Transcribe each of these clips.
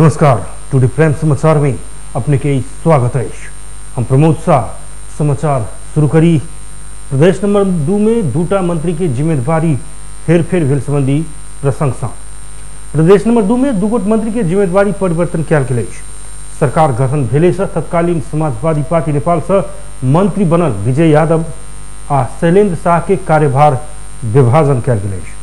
नमस्कार, today prime समाचार में अपने के स्वागत है। हम प्रमोद शाह समाचार शुरू करी। प्रदेश नंबर 2 में दूटा मंत्री के जिम्मेदारी हेरफेर भेल संबंधी प्रशंसा। प्रदेश नंबर 2 में दुगोट मंत्री के जिम्मेदारी परिवर्तन कयल गेल अछि। सरकार गठन भेले से तत्कालीन समाजवादी पार्टी नेपाल से मंत्री बनल विजय यादव आ शैलेंद्र शाह के कार्यभार विभाजन कयल गेल अछि।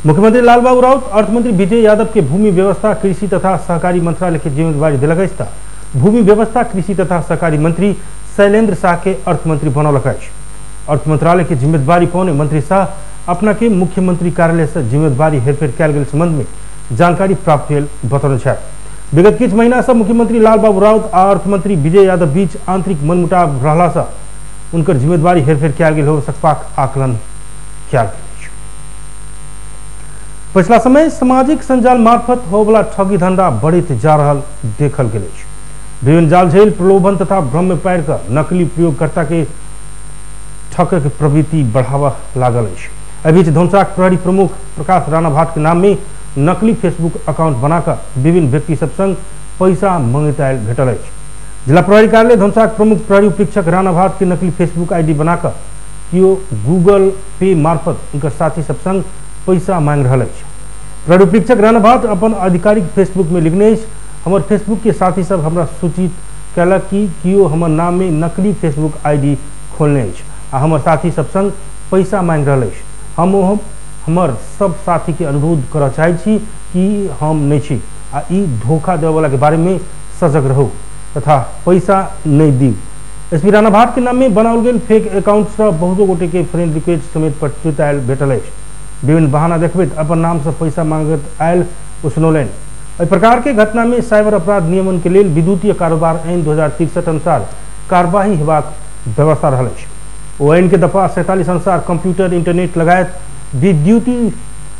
मुख्यमंत्री लालबाबू राउत अर्थमंत्री विजय यादव के भूमि व्यवस्था कृषि तथा सहकारी मंत्रालय के जिम्मेदारी दिलक अछि। भूमि व्यवस्था कृषि तथा सहकारी मंत्री शैलेंद्र शाह के अर्थमंत्री बनौलक अछि। अर्थ मंत्रालय के जिम्मेदारी पाउने मंत्री शाह अपना के मुख्यमंत्री कार्यालय से जिम्मेदारी हेरफेर कयल गेल संबंध में जानकारी प्राप्त भेल बतौने छथि। विगत किछु महीना से मुख्यमंत्री लालबाबू राउत आ अर्थमंत्री विजय यादव बीच आंतरिक मनमुटाव रहला से उनकर जिम्मेदारी हेरफेर कयल गेल हो सकबाक आकलन कयल गेल। पिछला समय सामाजिक संजाल मार्फत होबला ठगी धंधा बढ़ते जा रहा देखल गेल अछि। विभिन्न जाल झेल प्रलोभन तथा भ्रम में पार कर नकली प्रयोगकर्ता के ठकक प्रवृत्ति बढ़ावा लागल अछि। अभी धनुषाक प्रहरी प्रमुख प्रकाश राणा भाट के नाम में नकली फेसबुक अकाउंट बनाकर विभिन्न व्यक्ति सब संग पैसा मांगैत आयल भेटल अछि। जिला प्रहरी कार्यालय धनुषाक प्रमुख प्रहरी उपरीक्षक राणा भाट के नकली फेसबुक आईडी बनाकर कियो गूगल पे मार्फत उनकर साथी सब संग पैसा मांग रहा है। प्रहरी उपरीक्षक राणा भाट अपन आधिकारिक फेसबुक में लिखने हमर फेसबुक के साथी सब हमरा सूचित कयलक कि कियो हमर नाम में नकली फेसबुक आईडी खोलने आ हमर साथी सब संग पैसा मांग रहा है। हम हमर सब साथी के अनुरोध करऽ चाहै छी कि हम नहीं छी आ ई धोखा देवे वाला के बारे में सजग रहू तथा पैसा नहीं दी। एसपी राणा भाट के नाम में बनाओल गेल फेक अकाउंट से बहुतो गोटे के फ्रेंड रिक्वेस्ट समेत प्रत्युत आयल भेटल अछि। विभिन्न बहाना देखबैत अपन नाम से पैसा मांगत आयल उसनौलनि। एहि प्रकार के घटना में साइबर अपराध नियमन के लेल विद्युतीय कारोबार आईन 2063 अनुसार कार्यवाही हेबाक व्यवस्था रहल अछि। ओ आईन के दफा 47 अनुसार कंप्यूटर इंटरनेट लगायत विद्युतीय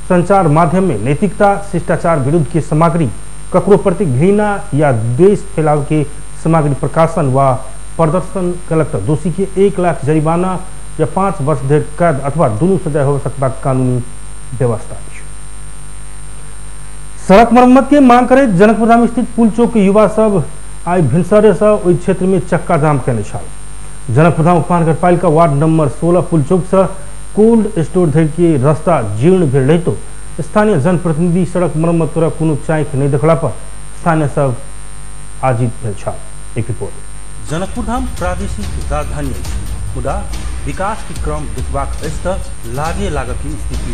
संचार माध्यम में नैतिकता शिष्टाचार विरुद्ध के सामग्री ककरो प्रति घृणा या द्वेष फैलाव के सामग्री प्रकाशन व प्रदर्शन कयलक दोषी के 1 लाख जरिमाना या 5 वर्ष धरि कैद अथवा दुनू सजा हो सकबाक कानूनी व्यवस्था अछि। सड़क मरम्मत के मांग करैत जनकपुर धाम स्थित पुल चौक के युवा सब आई भिनसरे से ओहि क्षेत्र में चक्का जाम कयने छल। जनकपुर धाम उपमहानगरपालिका वार्ड नंबर 16 पुल चौक से कोल्ड स्टोर धरि के रास्ता जीर्ण भेल रहितो स्थानीय जनप्रतिनिधि सड़क मरम्मत करऽ कोनो चाँखि नहीं देखला पर स्थानीय सब आजित भेल छल। एक रिपोर्ट। जनकपुर धाम प्रादेशिक राजधानी अछि, मुदा विकास के क्रम देखबाक अछि तऽ लाजे लागत की स्थिति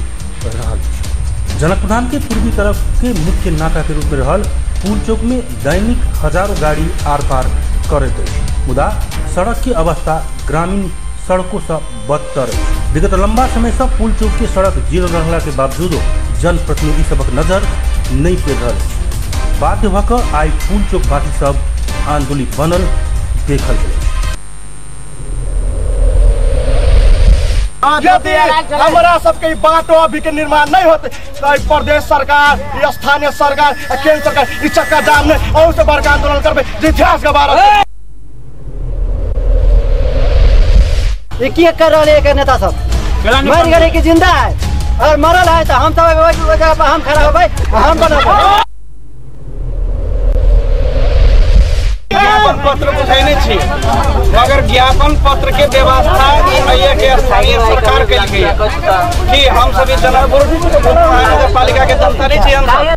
रहल अछि। जनकपुर धाम के पूर्वी तरफ के मुख्य नाका के रूप में रहल पुल चौक में दैनिक हजारों गाड़ी आर पार करैत अछि, मुदा सड़क की अवस्था ग्रामीण सड़कों से बदतर अछि। विगत लंबा समय से पुल चौक के सड़क जीर्ण रहला के बावजूदो जनप्रतिनिधि सबक नजर नहीं पड़ि रहल अछि। बाध्य भऽ कऽ आइ पुल चौक वासी सब आंदोलित बनल देखल गेल। यदि हमारा सबके बाटो अभी के निर्माण नहीं होते तो प्रदेश सरकार, स्थानीय सरकार, केंद्र सरकार इस चक्का जाम ने और से बड़का आंदोलन करबे इतिहास गवारा। ये क्या कर रहे हैं नेता सब? मर गए कि जिंदा है और मरल है तो हम सब वजह पर हम खड़ा होबै, हम बनब। ज्ञापन पत्र बुझाइने छी, मगर ज्ञापन पत्र के व्यवस्था के स्थानीय सरकार के लिए कि हम सभी जनकपुर महानगरपालिका के जनता नहीं छी। हम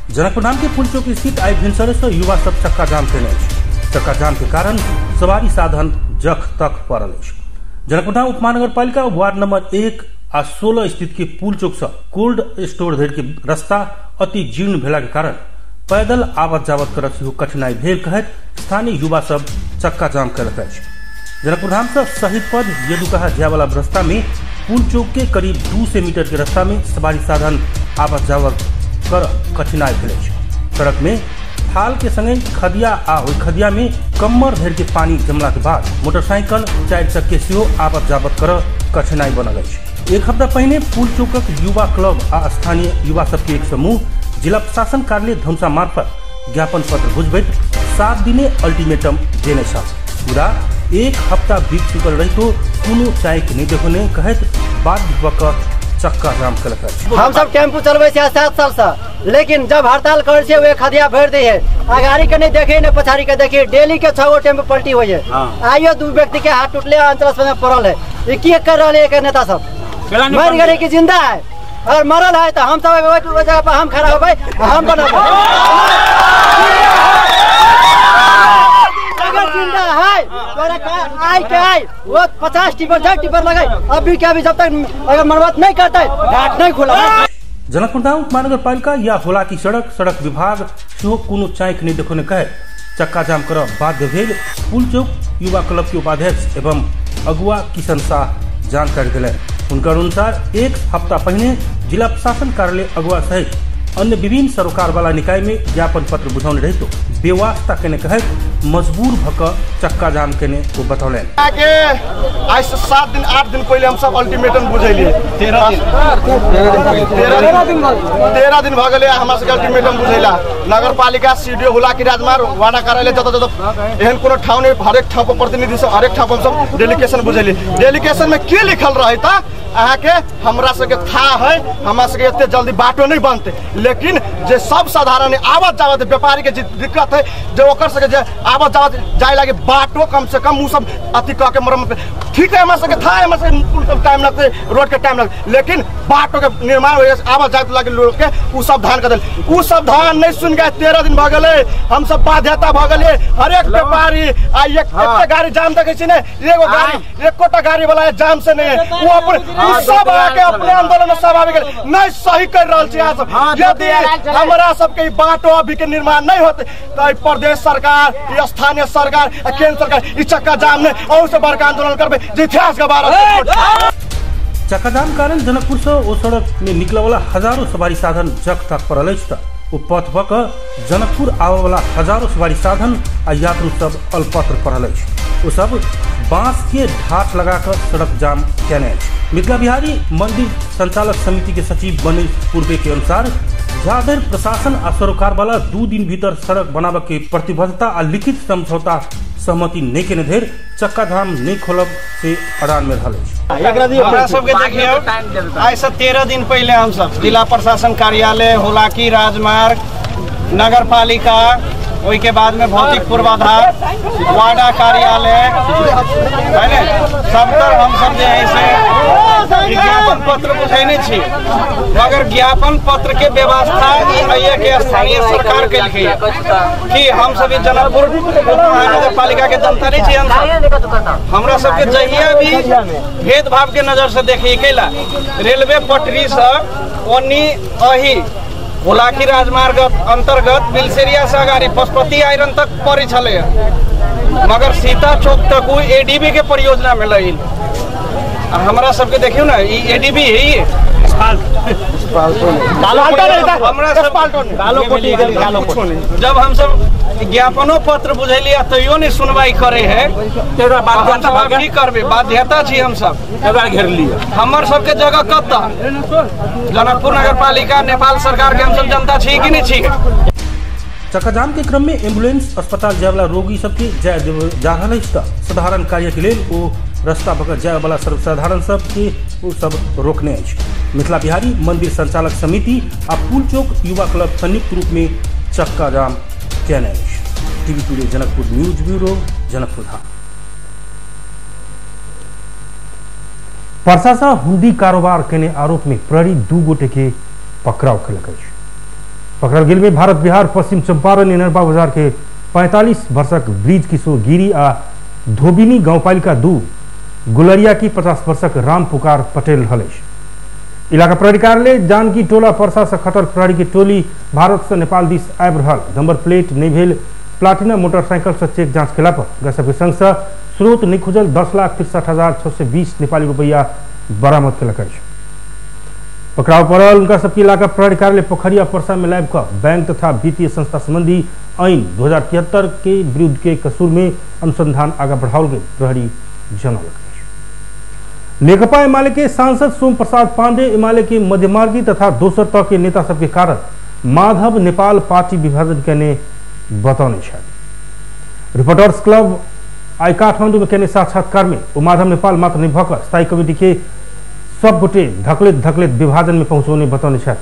जनकपुर धाम के पुल चौक स्थित आई भिनसरे से युवा सब चक्का जाम केने अछि। चक्का जाम के कारण सवारी साधन जख तक पड़ल अछि। जनकपुर धाम उपमहानगरपालिका वार्ड नंबर 1 आ 16 स्थित के पुल चौक से कोल्ड स्टोर धरि के रास्ता अति जीर्ण भेला के कारण पैदल आवत जावत करब सेहो कठिनाई भेल कहैत स्थानीय युवा सब चक्का जाम करैत अछि। जनकपुर धाम से शहीद पद येदुकहा जाय वाला रास्ता में पुल चौक के करीब 200 मीटर के रास्ता में सवारी साधन आवत जावत कर कठिनाई भेल अछि। सड़क में थाल के संगे खदिया आ ओहि खदिया में कम्मर धरि के पानी जमला के बाद मोटरसाइकिल 4 चक्के सेहो आवत जावत कर कठिनाई बनल अछि। एक हफ्ता पहिने पुल चौकक युवा क्लब आ स्थानीय युवा सबके एक समूह जिला प्रशासन कार्यालय धनुषा मार्फत ज्ञापन पत्र बुझबैत 7 दिने अल्टीमेटम देने छ। पूरा 1 हफ्ता बीत चुकल रही तो कोनो चाइक नहीं देखने कहत बाध्य भक चक्का जाम कलक। हम सब टेम्पू चलबे 7 साल से, लेकिन जब हड़ताल करे छे वे खदिया भर दे है, आगाड़ी के नहीं देखे न पछाड़ी के देखे, डेली के 6 गो टेम्पू पलटी हो है। आइयो 2 व्यक्ति के हाथ टूटले अंतरस में पड़ल है। ये की कर रहे है नेता सब? मर गए कि जिंदा है और मरल है तो हम सब वो जगह पर हम खड़ा हो गए, हम बनब। अगर जिंदा है आई वो 50 टिपर 60 टिपर लगाए, अभी क्या, अभी जब तक अगर मरम्मत नहीं करता है घाट नहीं खुला। जनकपुर धाम महानगर पालिका या भोला की सड़क विभाग सेहो कोनो चाइक नहीं देखने कहे चक्का जाम कर बाध्य भेल। पुल चौक युवा क्लब के उपाध्यक्ष एवं अगुआ किशन शाह जानकारी दिले। उनका अनुसार 1 हफ्ता पहले जिला प्रशासन कार्यालय अगुआ सहित अन्य विभिन्न सरकार वाला निकाय में ज्ञापन पत्र बुझाने रही तो बेवास्ता केने कहे मजबूर भक चक्का जाम केने को बतौले। आज से 7 दिन 8 दिन पहले हम सब अल्टीमेटम बुझेलिए। 13 दिन भ गेले हमरा से अल्टीमेटम बुझेला। नगर पालिका सीडीओ भोला की राजमार्ग वार्ड कार्यालय जत एहन कोनो ठाउँ ने हरेक ठाउँ पर प्रतिनिधि सब हरेक ठाउँ पर सब डेलीगेशन बुझेलिए। डेलीगेशन में की लिखल रहे था अहाँ के हमरा सबके था है, हमरा सबके इतने जल्दी बाटो नहीं बनते, लेकिन जे सब साधारण आवत जावत व्यापारी के दिक्कत है जो ओकर सके जे आवत जावत जाए लगे बाटो कम से कम उ सब अति कह के मरम्मत ठीक है। हमरा सबके था हमरा सबके टाइम लगते, रोड के टाइम लगते, लेकिन बाटो के निर्माण हो आवत जावत लगे लोग के उ सब धान कर दिल। उ सब धान नहीं सुन गए। 13 दिन भ गेले हम सब बाध्यता भ गेले। हरेक व्यापारी आ एक गाड़ी जाम देखे छी ने, एगो गाड़ी एकोटा गाड़ी वाला जाम से नहीं है। वो अपन सब आके अपने आंदोलन में सब आबे गेल नहीं सही कर रहल छी। यहाँ सब यदि हमरा सबके बाटो अभी के निर्माण नहीं होते तो प्रदेश सरकार, स्थानीय सरकार, केंद्र सरकार ई चक्का जाम ने और से बड़का आंदोलन करबे जे इतिहास गवारा। चक्का जाम कारण जनकपुर से ओ सड़क में निकले वाला हजारों सवारी साधन जख तक पड़ल अछि। ओ पथ भक जनकपुर आवे वाला हजारों सवारी साधन आ यात्रु सब अल्पत्र पड़ल अछि। ओ सब बांस के ढाठ लगाकर सड़क जाम केने। मिथिला बिहारी मंदिर संचालक समिति के सचिव मनीष पूर्वे के अनुसार जाधर प्रशासन आ सरकार वाला 2 दिन भीतर सड़क बनावे के प्रतिबद्धता आ लिखित समझौता सहमति नहीं के धेर चक्का जाम नहीं खोलब से अड़ान में रहल। हमरा सबके देखियो आज से 13 दिन पहले हम सब जिला प्रशासन कार्यालय, होलाकी राजमार्ग, नगर पालिका, वही के बाद में भौतिक पूर्वाधार, वार्डा कार्यालय सब तर हम सब जे है से ज्ञापन पत्र बुझेने छी, मगर ज्ञापन पत्र के व्यवस्था के स्थानीय सरकार के लिए कि हम सभी जनकपुर महानगर पालिका के जनता नहीं छी। हमरा सबके जहिया भी भेदभाव के नजर से देखिए कैला रेलवे पटरी से ओनी अही होलाकी राजमार्ग अंतर्गत बिलसेरिया से अगाड़ी पशुपति आयरन तक पड़ी छले, मगर सीता चौक तक एडीबी के परियोजना में लगी। हमरा सबके देखियो ना एडीबी है जब हम सब ज्ञापनो पत्र बुझेलिए तैयो नहीं सुनवाई करे है की करबे बाध्यता छी। हम सब घेर लिया हमर सबके जगह कत जनकपुर नगर पालिका नेपाल सरकार के हम सब जनता छी कि नहीं छी। चक्का जाम के क्रम में एम्बुलेंस अस्पताल जाय वाला रोगी सबके जाय जा रहल अछि। साधारण कार्य के लेल ओ रास्ता पकड़ जाय वाला सर्वसाधारण सबके ओ सब रोकने अछि। मिथिला बिहारी मंदिर संचालक समिति आ पुल चौक युवा क्लब संयुक्त रूप में चक्का जाम केने अछि। TV today Janakpur news bureau Janakpur Dham. Parsa से हुंडी कारोबार केने आरोप में प्रहरी 2 गोटे के पकड़ाव कयलक अछि। पकड़ल गेल में भारत बिहार पश्चिम चंपारण इनरबा बाजार के 45 वर्षक ब्रिज किशोर गिरी आ धोबिनी गांवपालिका 2 गुलरिया की 50 वर्षक राम पुकार पटेल रहल अछि। इलाका प्रहरी कार्यालय जानकी टोला परसा से खटल प्रहरी की टोली भारत से नेपाल दिस आबि रहल नंबर प्लेट नहीं भेल प्लाटिना मोटरसाइकिल से चेक जांच केला पर गसब के संग से स्रोत नहीं खुजल 10,63,620 नेपाली रुपया बरामद कयलक अछि। पकड़ाव पड़ल उनका सबके इलाका प्रहरी कार्यालय पोखरिया परसा में लाइव कर बैंक तथा वित्तीय संस्था संबंधी आईन 2073 के विरुद्ध के कसूर में अनुसंधान आगे बढ़ाओल गई प्रहरी जनौलक। नेकपा एमाले के सांसद सोम प्रसाद पांडे एमाले के मध्यमार्गी तथा दोसर तह के नेता सबके कारण माधव नेपाल पार्टी विभाजन करने बताउने छ। रिपोर्टर्स क्लब आई काठमाडौँ में केने साक्षात्कार में माधव नेपाल मात्र निभक स्थायी कमिटी के सब गुटे धकलेत विभाजन में पहुंचाने बताउने छ।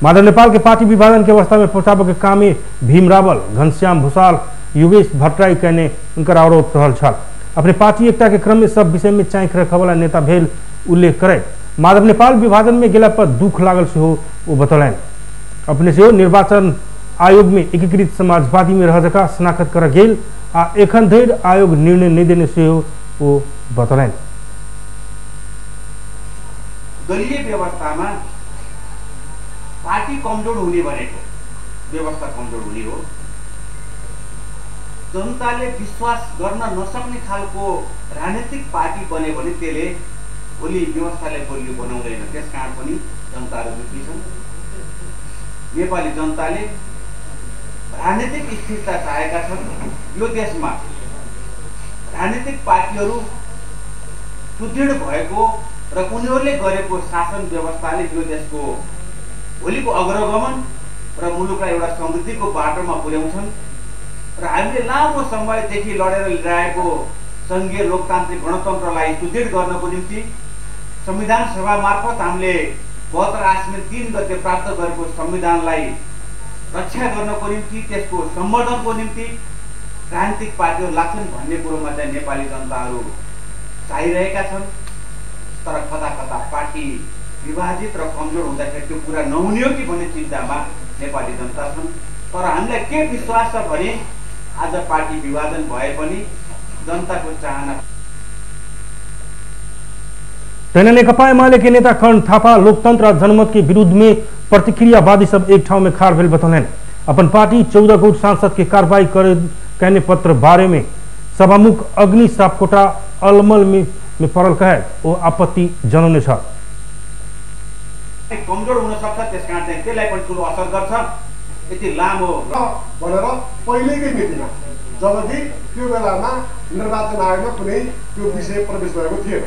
माधव नेपाल के पार्टी विभाजन की अवस्था में पहुंचाव के काम में भीम रावल, घनश्याम भूषाल, युगेश भट्टराई कहने उनका आरोप रहल छ। अपने पार्टी एकता के क्रम में सब विषय में चाँख रखे वाला नेता भेल उल्लेख करे माधव नेपाल विभाजन में गेला पर दुख लागल से हो वो बतौलन। अपने से निर्वाचन आयोग में एकीकृत समाजवादी में रह जका शनाखत कर गेल आ एखन धरि आयोग निर्णय नहीं देने से हो वो बतौलन। दलीय व्यवस्थामा पार्टी कमजोर हुने भनेको व्यवस्था कमजोर हुने हो। जनताले विश्वास गर्न नसक्ने खालको राजनीतिक पार्टी बने भने त्यसले भोलि व्यवस्थाले बलियो बनाउँदैन। त्यसकारण पनि जनताहरू दुखी छन्। नेपाली जनताले राजनीतिक स्थिरता चाहेका छन्। यो देशमा राजनीतिक पार्टीहरू सुदृढ भएको र उनीहरूले गरेको शासन व्यवस्थाले यो देशको भोलिको अग्रगमन र मुलुकलाई एउटा समृद्धिको बाटोमा पुर्याउँछन्। र हामीले लामो समयदेखि लडेर ल्याएको संघीय लोकतान्त्रिक गणतन्त्रलाई सुदृढ गर्नको निम्ति संविधान सभा मार्फत हामीले 72 आश्विन 3 गते प्राप्त गरेको संविधानलाई रक्षा गर्नको निम्ति त्यसको सम्वर्धनको निम्ति राजनीतिक पार्टीहरू लाग्छन् भन्ने कुरोमा चाहिँ नेपाली जनताहरू चाहिरहेका छन्। तर कता कता पार्टी विभाजित र कमजोर हुँदाखेरि त्यो कुरा नहुने हो कि भन्ने चिन्तामा नेपाली जनता छन्। तर हामीलाई के विश्वास छ भने आज पार्टी विभाजन भए पनि जनताको चाहना। तेने नेकपा एमाले के नेता कर्ण थापा लोकतंत्र जनमत के विरुद्ध में प्रतिक्रियावादी सब एक ठाव में खाड़ भेल बतौलन। अपन पार्टी 14 गुट सांसद के कार्रवाई कहने पत्र बारे में सभामुख अग्नि सापकोटा अलमल में पड़ल कहे वो आपत्ति जनाउने छ। कमजोर हुन सक्छ त्यसकारण चाहिँ त्यसलाई पनि ठुलो असर गर्छ। यति लामो भनेर पहिलेकै मितिमा जबकि त्यो बेलामा निर्वाचन आयोगमा कुनै त्यो विषय प्रवेश भएको थिएन।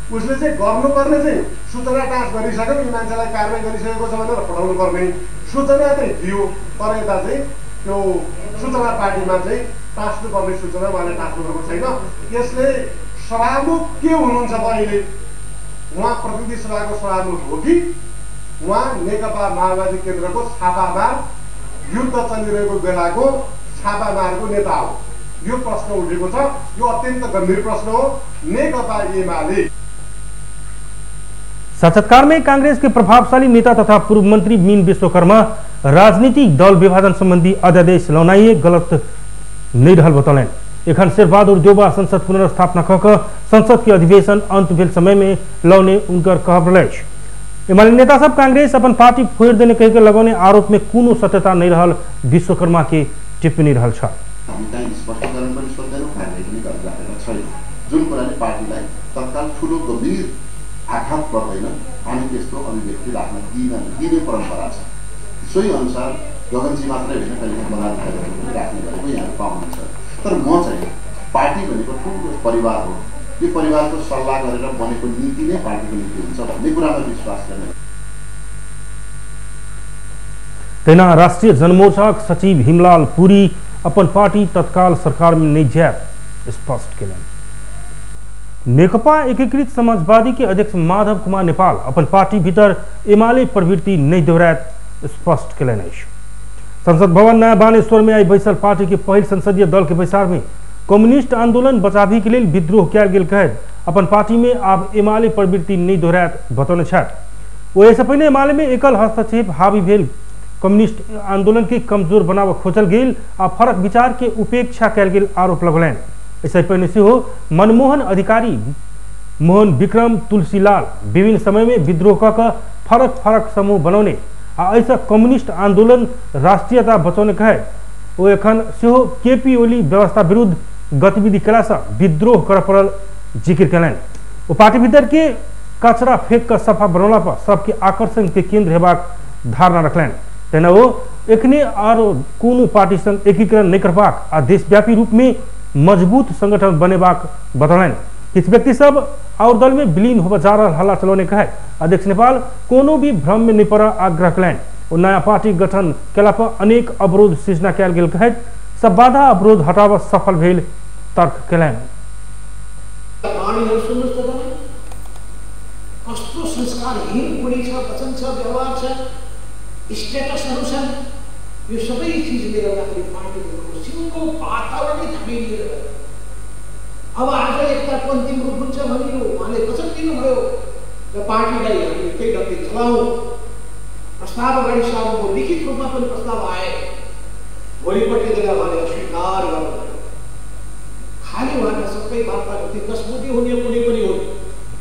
उसले चाहिँ गर्नुपर्ने चाहिँ सूचना टाँस गरिसक्यो, यी मान्छेलाई कारबाही गरिसकेको छ भनेर पठाउनु पर्ने सूचना चाहिँ दियो। तर यता चाहिँ त्यो सूचना पार्टीमा चाहिँ टाँस्नुपर्ने सूचना उहाँले टाँस्नुभएको छैन। यसले सभामुख के हुनुहुन्छ अहिले? उहाँ प्रतिनिधि सभाको सभामुख हो कि उहाँ नेकपा माओवादी केन्द्रको छापामार युद्ध चलिरहेको बेलाको छापामारको नेता हो? यो प्रश्न उठेको छ। यो अत्यन्त गम्भीर प्रश्न हो। नेकपा एमाले साक्षात्कार में कांग्रेस के प्रभावशाली नेता तथा पूर्व मंत्री मीन विश्वकर्मा राजनीतिक दल विभाजन संबंधी अध्यादेश लौनाइए गलत नहीं रहल बतौलन। एखन शेरबहादुर देउबा संसद पुनर्स्थापना कह संसद के अधिवेशन अंत भेल समय में लौने उनकर कहब रहे। एमाले नेता सब कांग्रेस अपन पार्टी फोड़ देने कह के लगौने आरोप में कोनो सत्यता नहीं रहल विश्वकर्मा के टिप्पणी रहल छ। स्पष्टीकरण पनि सोध्दैनौँ, कार्य पनि गरिराखेका छैन। जुन कुराले पार्टीलाई तत्काल ठुलो गम्भीर आघात पर्दैन हामी त्यस्तो अभिव्यक्ति राख्न दिने परम्परा छ। सोही अनुसार गगनजी मात्रै होइन, कहिले पदाधिकारीहरू पनि राख्ने गरेको यहाँ पाउनुहुन्छ। तर म चाहिँ पार्टी भनेको ठुलो परिवार हो। यो परिवारको सल्लाह गरेर बनेको नीति नै पार्टीको नीति हुन्छ भन्ने कुरामा विश्वास गर्ने। तेना राष्ट्रीय जनमोर्चा सचिव हिमलाल पुरी अपन पार्टी तत्काल सरकार में नहीं जाए स्पष्ट केलन। नेकपा एकीकृत समाजवादी के अध्यक्ष माधव कुमार नेपाल अपन पार्टी भीतर एमाले प्रवृत्ति नहीं दोहरात स्पष्ट केलन। संसद भवन नया बानेश्वर में आई बैसल पार्टी के पहल संसदीय दल के बैसार में कम्युनिस्ट आंदोलन बचावी के लिए विद्रोह किया गेल कहे अपन पार्टी में अब एमाले प्रवृत्ति नहीं दोहरात बतौने छ। वो ऐसे पहले एमाले में एकल हस्तक्षेप हावी भेल कम्युनिस्ट आंदोलन के कमजोर बनाव खोजल गेल आ फरक विचार के उपेक्षा कल गेल आरोप लगौलन। ऐसे पहले से हो मनमोहन अधिकारी, मोहन विक्रम, तुलसीलाल विभिन्न समय में विद्रोह कर फरक फरक समूह बनौने आ ऐसा कम्युनिस्ट आंदोलन राष्ट्रीयता बचाउने कहे वो एखन से हो केपी ओली व्यवस्था विरुद्ध गतिविधि कला से विद्रोह कर पड़ल जिक्र कलन। वो पार्टी भीतर के कचरा फेंक कर सफा बनौला पर सबके आकर्षण के केंद्र हेबाक धारणा रखलन। तेना वो एखने और कोनो पार्टी संग एकीकरण नहीं करबाक आ देशव्यापी रूप में मजबूत संगठन बनेबाक बतौलन। किस व्यक्ति सब और दल में विलीन हो जा रहा हल्ला चलाने कहे अध्यक्ष नेपाल कोनो भी भ्रम में नहीं पड़ा आग्रह कलन। और नया पार्टी गठन केला पर अनेक अवरोध सृजना कयल गेल कहैत सब बाधा अवरोध हटाव सफल भेल तर्क केलनि। कस्तो संस्कारहीन बोली छ, वचन छ, व्यवहार छ, स्टेटसहरू छन्, यो सबै चिजले गर्दाखेरि पार्टीको सिङ्गो वातावरणै धमिलिएर गयो। अब आज एकतापन्थी रूप हुन्छ भने उहाँले वचन दिनुभयो र पार्टीलाई हामीले त्यही गति चलाउँ। प्रस्ताव अगाडि सार्नु, लिखित रूपमा पनि प्रस्ताव आए, भोलिपट्टिदेखि उहाँले अस्वीकार गर्नुभयो। खालि उहाँका सबै वार्ता गति 10 बुद्धि हुने कुनै पनि हो,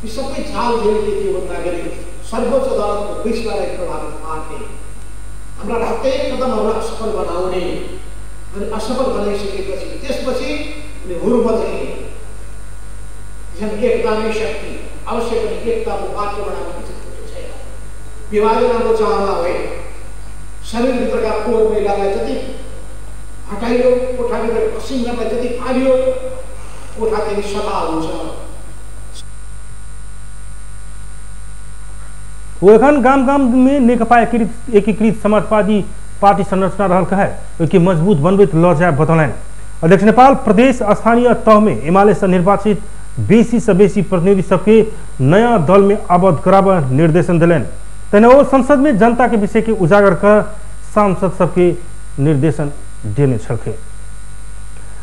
यी सबै चाल झेलले के भन्दाखेरि सर्वोच्च अदालतको फैसलालाई प्रभावित पार्ने, हाम्रा प्रत्येक कदमहरू असफल बनाउने, अनि असफल बनाइसकेपछि त्यसपछि हुर्म चाहिँ एकता नै शक्ति, अवश्य पनि एकताको पात्र बनाउने छैन। विभाजनको चाहना होइन, शरीरभित्रका कोर मैलालाई जति हटाइयो, कोठाभित्र पसिनालाई जति फालियो, कोठा चाहिँ सफा हुन्छ। वो एखन गाम गाम में नेकपा एकीकृत समाजवादी पार्टी संरचना रहल कहे कि मजबूत बनबैत ल जाय बतौलनि। अध्यक्ष नेपाल प्रदेश स्थानीय तह में एमाले से निर्वाचित बेसी से बेसी प्रतिनिधि सबके नया दल में आबद्ध कराब निर्देशन दिलनि। तेने वो संसद में जनता के विषय के उजागर कर सांसद सबके निर्देशन देने छलखे।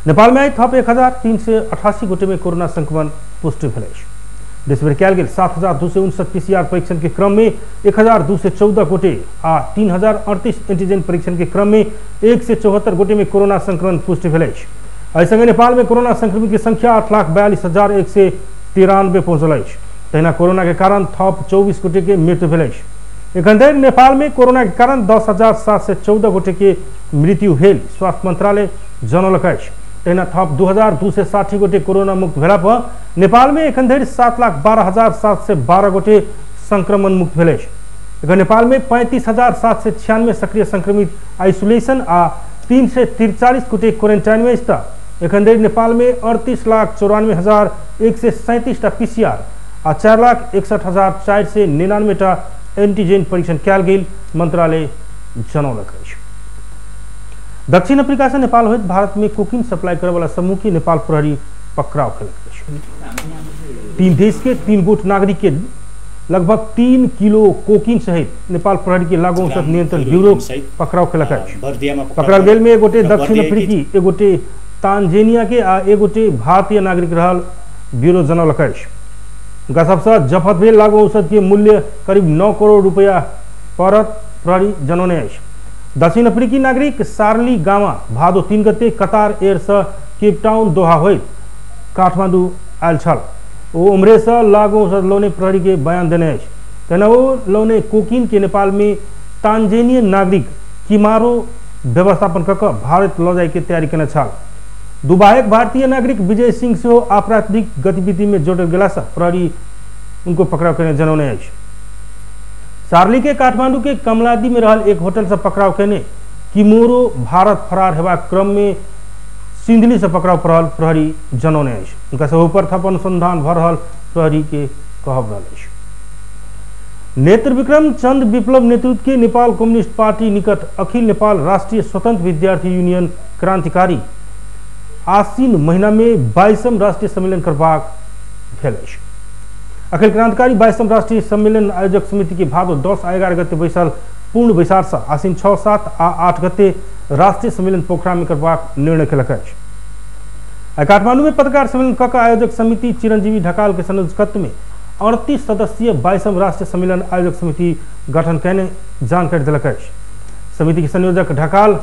नेपाल में थप 1388 गोटे में कोरोना संक्रमण पुष्टि भेल। देशभर कयल गेल 7259 पीसीआर परीक्षण के क्रम में 1214 गोटे आ 3038 एंटीजन परीक्षण के क्रम में 174 गोटे में कोरोना संक्रमण पुष्टि भेल। एहि संगे नेपाल में कोरोना संक्रमित की संख्या 8,42,193 पहुंचल। तहिना कोरोना के कारण थप 24 गोटे के मृत्यु भेल। एखन धरि नेपाल में कोरोना के कारण 10,714 गोटे के मृत्यु भेल स्वास्थ्य मंत्रालय जनौलक अछि। तहिना थप 2260 गोटे कोरोना मुक्त भेला पर नेपाल में एखन धरि 7,12,712 गोटे संक्रमण मुक्त भेल। एखन नेपाल में 35,796 सक्रिय संक्रमित आइसोलेशन आ 343 गोटे क्वारेंटाइन में स्थित। एखन धरि नेपाल में 38,94,137 पीसीआर आ 4,61,499 एंटीजन परीक्षण कयल गेल मंत्रालय जनौलक अछि। दक्षिण अफ्रीका से नेपाल होइत भारत में कोकीन सप्लाई करे वाला समूह की नेपाल प्रहरी पकड़ाव केलक। 3 देश के 3 गोट नागरिक के लगभग 3 किलो कोकीन सहित नेपाल प्रहरी के लागू औषध नियंत्रण ब्यूरो पकड़ाव केलक। पकड़ल गेल में एगोटे दक्षिण अफ्रीकी, एगोटे तांजेनिया के आ एगोटे भारतीय नागरिक रहल ब्यूरो जनौलक। हुनका सबसे जब्त भेल लागू औषध के मूल्य करीब 9 करोड़ रुपया पड़त प्रहरी जनौने अछि। दक्षिण अफ्रीकी नागरिक सार्ली गामा भादो 3 गते कतार एयर से केपटाउन दोहा होइत काठमांडू आयल छल। ओ उम्हरे से लागू औषध लौने प्रहरी के बयान देने अछि। तेना ओ लौने कोकीन के नेपाल में तांजेनियन नागरिक किमारो व्यवस्थापन कऽ भारत लऽ जाय के तैयारी केने छल। दुबाइक भारतीय नागरिक विजय सिंह से आपराधिक गतिविधि में जोड़ल गेला से प्रहरी उनको पकड़ाव केने जनौने अछि। सार्ली के काठमांडू के कमलादी में रहल एक होटल से पकड़ाव केने किमोरो भारत फरार हेबाक क्रम में सिंधली से पकड़ाव पड़ल प्रहरी जनौने अछि। उनका से ऊपर थप अनुसंधान भऽ रहल प्रहरी के कहब रहल अछि। नेत्र विक्रम चंद विप्लव नेतृत्व के नेपाल कम्युनिस्ट पार्टी निकट अखिल नेपाल राष्ट्रीय स्वतंत्र विद्यार्थी यूनियन क्रांतिकारी आश्विन महीना में 22वां राष्ट्रीय सम्मेलन करबाक भेल अछि। अखिल क्रांतिकारी 22वां राष्ट्रीय सम्मेलन आयोजक समिति के भादो 10 आ 11 गते बैसल पूर्ण बैसार से आश्विन 6, 7 आ 8 गते राष्ट्रीय सम्मेलन पोखरा में करबाक निर्णय केलक अछि। काठमांडू में पत्रकार सम्मेलन कऽ आयोजक समिति चिरंजीवी ढकाल के संयोजकत्व में 38 सदस्यीय 22वां राष्ट्रीय सम्मेलन आयोजक समिति गठन कैने जानकारी दिलक अछि। समिति के संयोजक ढकाल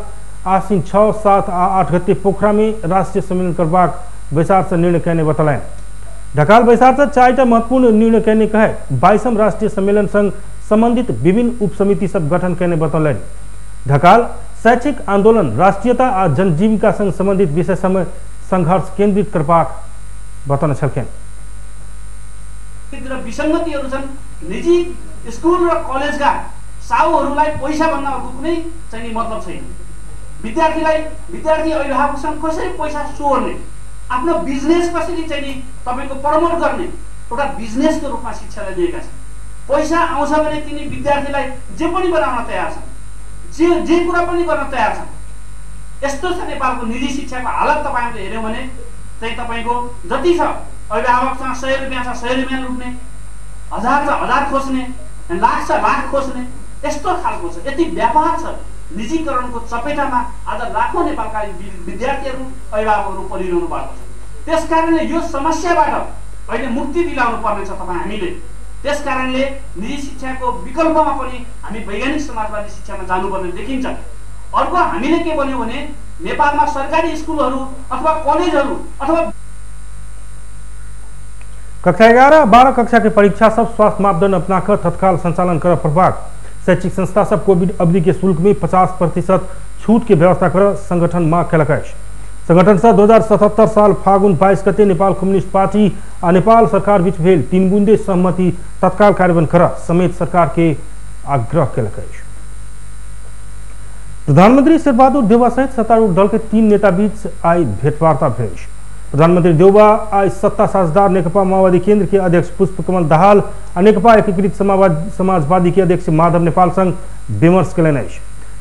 आश्विन 6, 7 आ 8 गते पोखरा में राष्ट्रीय सम्मेलन करबाक बैसार से निर्णय कैने बतौलनि। ढकाल बैसार से 4टा महत्वपूर्ण निर्णय कैने कहे 22वां राष्ट्रीय सम्मेलन संग संबंधित विभिन्न उप समिति सब गठन कैने बतौलनि। ढकाल शैक्षिक आंदोलन, राष्ट्रीयता आ जनजीविका संग संबंधित विषय समय संघर्ष केन्द्रित करबाक बताउन छलखिन। विसंगतिहरू छन्। निजी स्कुल र कलेजका साहुहरूलाई पैसा भन्दा कुनै चाहिँ मतलब छैन। विद्यार्थी अभिभावकसँग कसरी पैसा सोर्ने, आफ्नो बिजनेस कसरी चाहिँ तपाईको प्रमोट गर्ने एउटा बिजनेसको रूपमा शिक्षालाई दिएका छन्। पैसा आउँछ भने तिनी विद्यार्थीलाई जे पनि बनाउन तयार छन्। जे कुरा पनि गर्न तयार छन्। यस्तो छ नेपालको निजी शिक्षाको हालत। तपाईहरुले हेर्यो भने चाहिँ तपाईको जति छ अभिभावकसँग 100 रुपैयाँ छ 100 रुपैयाँ लुट्ने, 1000 छ 1000 खोज्ने, लाख छ लाख खोज्ने, यस्तो खालको छ। यति व्यापार छ निजीकरणको चपेटामा आज लाखौं नेपालका विद्यार्थीहरू अभिभावकहरू परिरहनु भएको छ। त्यसकारणले यो समस्याबाट अहिले मुक्ति दिलाउनु पर्ने छ तपाईँ हामीले। त्यसकारणले निजी शिक्षाको विकल्पमा पनि हामी वैज्ञानिक समाजवादी शिक्षामा जानुपर्ने देखिन्छ। अर्को हामीले के भन्यो भने नेपालमा सरकारी स्कुलहरू अथवा कलेजहरू अथवा कक्षा 11-12 कक्षा की परीक्षा सब स्वास्थ्य मापदंड अपनाकर तत्काल संचालन कर प्रभाग शैक्षिक संस्था सब कोविड अवधि के शुल्क में 50% छूट की व्यवस्था कर संगठन मांग कलक। संगठन से 2077 साल फागुन 22 गते नेपाल कम्युनिस्ट पार्टी और नेपाल सरकार बीच भेल 3 बुंदे सहमति तत्काल कार्यान्वयन कर समेत सरकार के आग्रह कलक। प्रधानमंत्री शेरबहादुर देउवा सहित सत्तारूढ़ दल के 3 नेता बीच आई भेंटवार्ता भेल। प्रधानमंत्री देउवा आज सत्ता साझेदार नेकपा माओवादी केंद्र के अध्यक्ष पुष्पकमल दाहाल और नेकपा एकीकृत समाजवादी के अध्यक्ष माधव नेपाल संग विमर्श करें।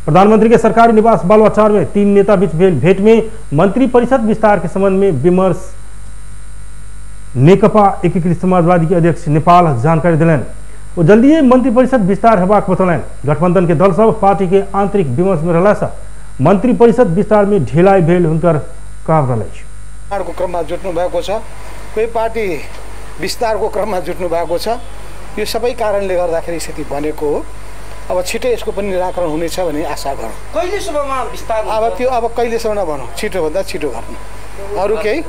प्रधानमंत्री के सरकारी निवास बालुवाटार में 3 नेता बीच भेंट में मंत्री परिषद विस्तार के संबंध में विमर्श नेकपा एकीकृत समाजवादी के अध्यक्ष नेपाल जानकारी दिलन। वो जल्दी मंत्री परिषद विस्तार हेबाक बतौलन। गठबंधन के दल सब पार्टी के आंतरिक विमर्श में रहला से मंत्री परिषद विस्तार में ढिलाई भेल हुनकर कहब रहलै। को क्रममा जुट्नु भएको छ, कोही पार्टी विस्तारको क्रममा जुट्नु भएको छ। यो सबै कारणले गर्दाखेरि स्थिति बनेको हो। अब छिटै यसको पनि निराकरण हुनेछ भन्ने आशा गरौँ। कहिलेसम्ममा विस्तार अब त्यो अब कहिलेसम्म नभनौँ, छिटोभन्दा छिटो गर्नु। अरू केही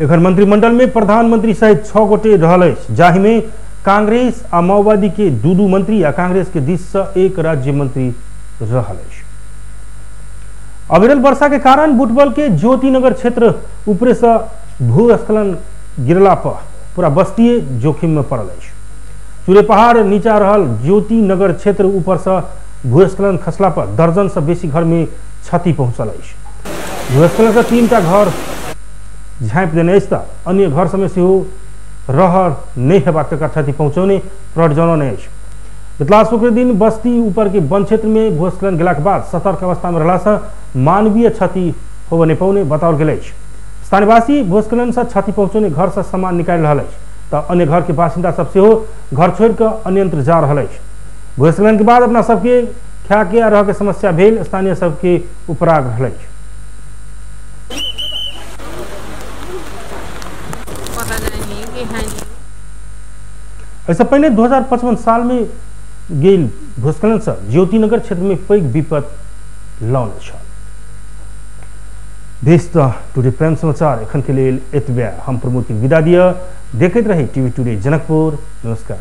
एखन मंत्रिमंडल में प्रधानमंत्री सहित 6 गोटे रहल, जाहि में कांग्रेस आ माओवादी के 2 मंत्री आ कांग्रेस के दिस से 1 राज्य मंत्री रहल। अविरल वर्षा के कारण बुटबल के ज्योतिनगर क्षेत्र ऊपरे से भूस्खलन गिरला पर पूरा बस्ती जोखिम में पड़ल। सूर्य पहाड़ नीचा रहल ज्योतिनगर क्षेत्र ऊपर से भूस्खलन खसला पर दर्जन से बेसी घर में क्षति पहुंचल। भूस्खलन से 3टा घर झाँप देने अन्य घर समेत से रहर नहीं हेबाक क्षति पहुंचाने प्रहरी जनौने। बितला शुक्र दिन बस्ती ऊपर के वन क्षेत्र में भूस्खलन गेला के बाद सतर्क अवस्था में रहला से मानवीय क्षति होबे नहीं पाउने बताओल गेल। स्थानीयवासी भूस्खलन से क्षति पहुंचाने घर से सामान निकाल रहा है, तो अन्य घर के बासिंदा सब से घर छोड़ कर अन्यंत्र जा रहा है। भूस्खलन के बाद अपना सबके खा के रह के समस्या भेल, स्थानीय सबके उपराग रहा। ऐसा पहले 2055 साल में गेल भूस्खलन से ज्योतिनगर क्षेत्र में पैघ विपद लौने छल। देश टुडे प्राइम समाचार एखन के लिए एतबे। हम प्रमोद के विदा दिया। देखते रहे टीवी टुडे जनकपुर। नमस्कार।